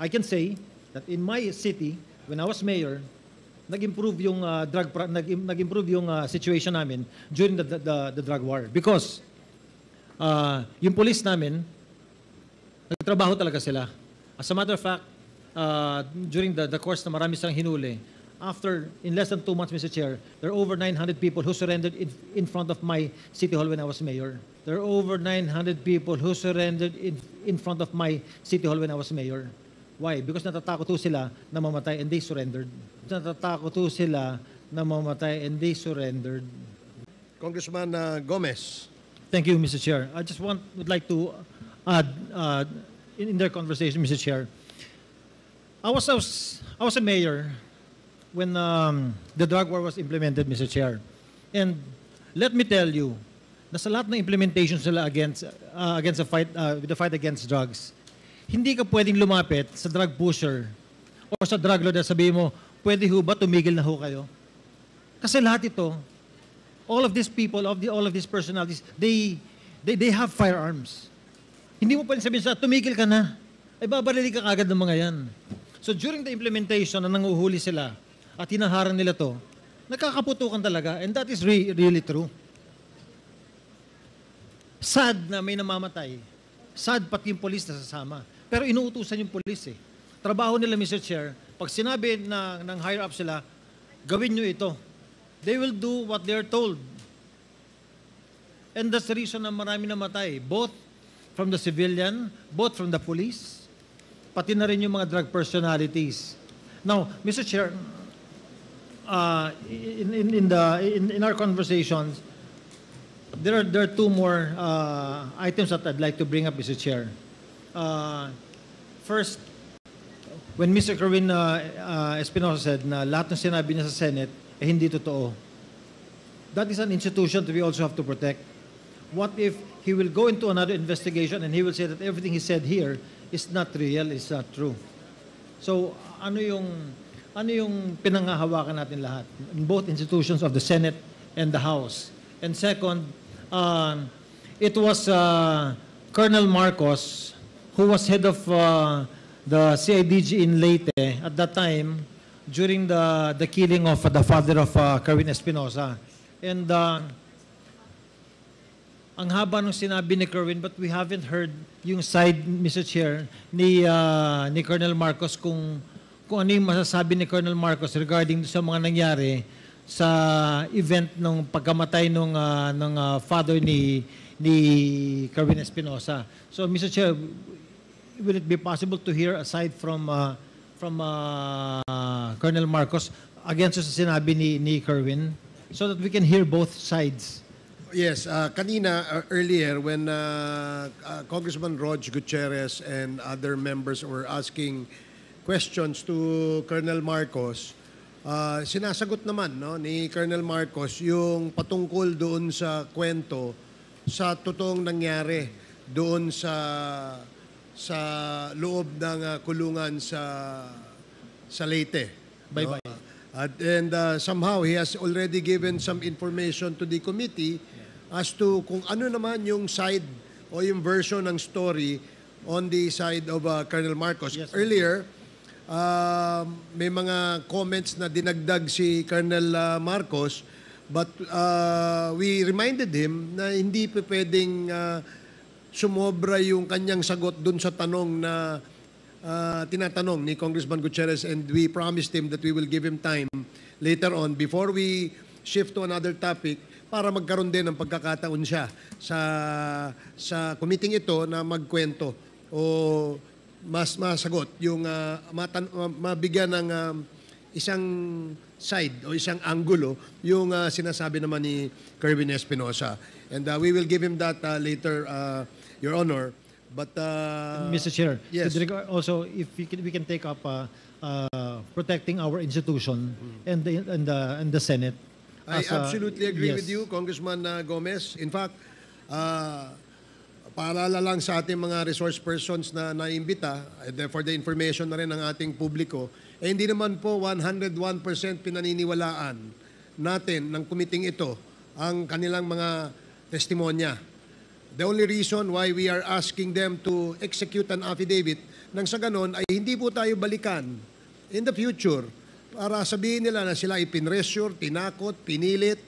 I can say that in my city, when I was mayor, nag-improve yung nag-improve yung situation namin during the drug war because yung police namin nagtrabaho talaga sila. As a matter of fact, during the course na marami silang hinuli, in less than 2 months, Mr. Chair, there are over 900 people who surrendered in front of my city hall when I was mayor. There are over 900 people who surrendered in front of my city hall when I was mayor. Why? Because natatakot ho sila na mamatay and they surrendered. Natatakot ho sila na mamatay and they surrendered. Congressman Gomez. Thank you, Mr. Chair. I just would like to add in their conversation, Mr. Chair. I was a mayor when the drug war was implemented, Mr. Chair. And let me tell you, nasa lahat ng implementation sila against the fight against drugs, hindi ka pwedeng lumapit sa drug pusher o sa drug lord at sabihin mo, pwede ho ba tumigil na ho kayo? Kasi lahat ito, all of these people, all of these personalities, they have firearms. Hindi mo pwedeng sabihin sa, tumigil ka na. Ay babarili ka kagad ng mga yan. So during the implementation na nanguhuli sila at hinaharang nila to, nagkakaputukan talaga and that is really true. Sad na may namamatay. Sad pati yung polis na sasama. Pero inuutusan yung polis eh. Trabaho nila, Mr. Chair, pag sinabi ng higher up sila, gawin nyo ito. They will do what they're told. And that's the reason na marami namatay. Both from the civilian, both from the police, pati na rin yung mga drug personalities. Now, Mr. Chair, in our conversations, there are two more items that I'd like to bring up, Mr. Chair. First, when Mr. Kerwin Espinosa said na lahat ng sinabi niya sa Senate hindi totoo. That is an institution that we also have to protect. What if he will go into another investigation and he will say that everything he said here is not real, is not true? So, ano yung pinanghahawakan natin lahat in both institutions of the Senate and the House? And second, it was Colonel Marcos who was head of the CIDG in Leyte at that time during the killing of the father of Kerwin Espinosa. And ang haba nung sinabi ni Kerwin, but we haven't heard yung side, Mr. Chair, ni Colonel Marcos kung ano yung masasabi ni Colonel Marcos regarding sa mga nangyari sa event ng pagkamatay ng father ni Kerwin Espinosa. So, Mr. Chair, will it be possible to hear aside from Colonel Marcos against sa sinabi ni Kerwin so that we can hear both sides? Yes, kanina earlier when Congressman Rog Gutierrez and other members were asking questions to Colonel Marcos, sinasagot naman ni Colonel Marcos yung patungkol doon sa kwento sa totoong nangyari doon sa loob ng kulungan sa Leyte. Bye-bye. And somehow he has already given some information to the committee as to kung ano naman yung side o yung version ng story on the side of Colonel Marcos. Yes, earlier, may mga comments na dinagdag si Colonel Marcos, but we reminded him na hindi pa pwedeng sumobra yung kanyang sagot dun sa tanong na tinatanong ni Congressman Gutierrez, and we promised him that we will give him time later on before we shift to another topic para magkaroon din ng pagkakataon siya sa committee ito na magkwento o mas masagot yung mabigyan ng isang side o isang angulo yung sinasabi naman ni Kerwin Espinosa. And we will give him that later, Your Honor. But Mr. Chair, yes. Also if we can take up protecting our institution and the Senate. I absolutely agree yes. with you, Congressman Gomez. In fact, paalala lang sa ating mga resource persons na naimbita, for the information na rin ng ating publiko, hindi naman po 101% pinaniniwalaan natin ng kumiting ito ang kanilang mga testimonya. The only reason why we are asking them to execute an affidavit nang sa ganon ay hindi po tayo balikan in the future para sabihin nila na sila ipinressure, tinakot, pinilit,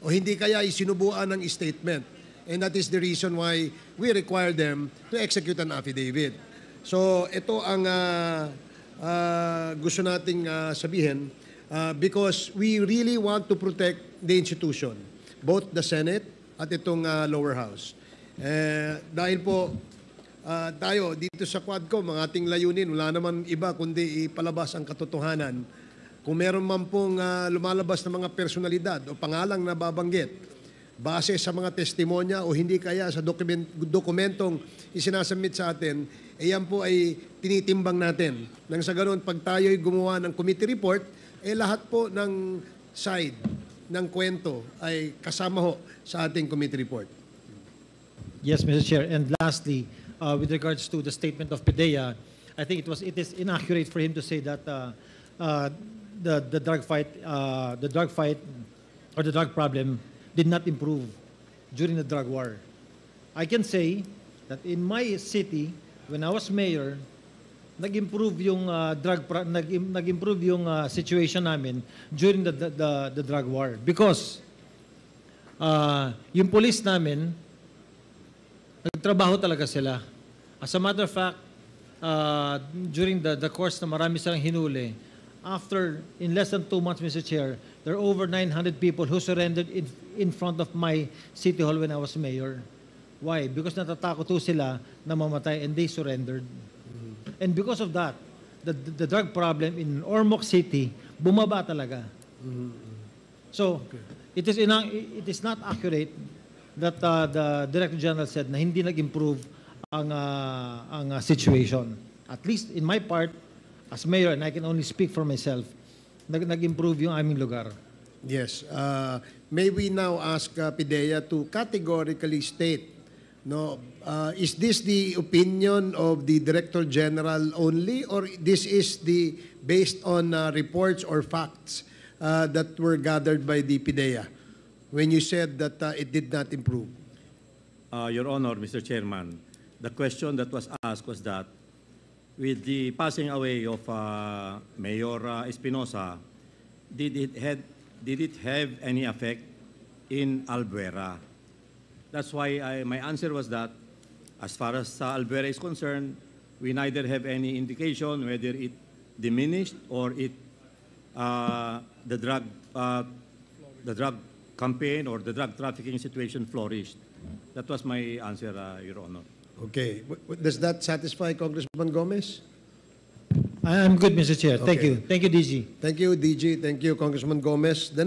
o hindi kaya isinubuan ng statement. And that is the reason why we require them to execute an affidavit. So ito ang gusto nating sabihin because we really want to protect the institution, both the Senate at itong lower house. Dahil po tayo dito sa Quadcom, ang ating layunin, wala naman iba kundi ipalabas ang katotohanan. Kung meron man pong lumalabas na mga personalidad o pangalang nababanggit, base sa mga testimonya o hindi kaya sa dokumentong isinasubmit sa atin, yan po ay tinitimbang natin. Nang sa ganoon, pag tayo'y gumawa ng committee report, lahat po ng side ng kwento ay kasama ho sa ating committee report. Yes, Mr. Chair. And lastly, with regards to the statement of PIDEA, I think it is inaccurate for him to say that the drug fight or the drug problem did not improve during the drug war. I can say that in my city, when I was mayor, nag-improve yung nag-improve yung situation namin during the drug war because yung police namin nagtrabaho talaga sila. As a matter of fact, during the course na marami silang hinuli, in less than 2 months, Mr. Chair, there are over 900 people who surrendered in front of my city hall when I was mayor. Why? Because natatakot ho sila na mamatay and they surrendered. And because of that, the drug problem in Ormoc City, bumaba talaga. So, it is not accurate that the Director General said na hindi nag-improve ang situation. At least in my part, as mayor, and I can only speak for myself, nag-improve yung aming lugar. Yes. May we now ask PIDEA to categorically state, is this the opinion of the Director General only, or this is based on reports or facts that were gathered by the PIDEA when you said that it did not improve? Your Honor, Mr. Chairman, the question that was asked was that with the passing away of Mayor Espinosa, did it have any effect in Albuera? That's why my answer was that as far as Albuera is concerned, we neither have any indication whether it diminished or the drug campaign or the drug trafficking situation flourished. That was my answer, Your Honor. Okay. Does that satisfy Congressman Gomez? I'm good, Mr. Chair. Thank Okay. you. Thank you, DG. Thank you, DG. Thank you, Congressman Gomez. The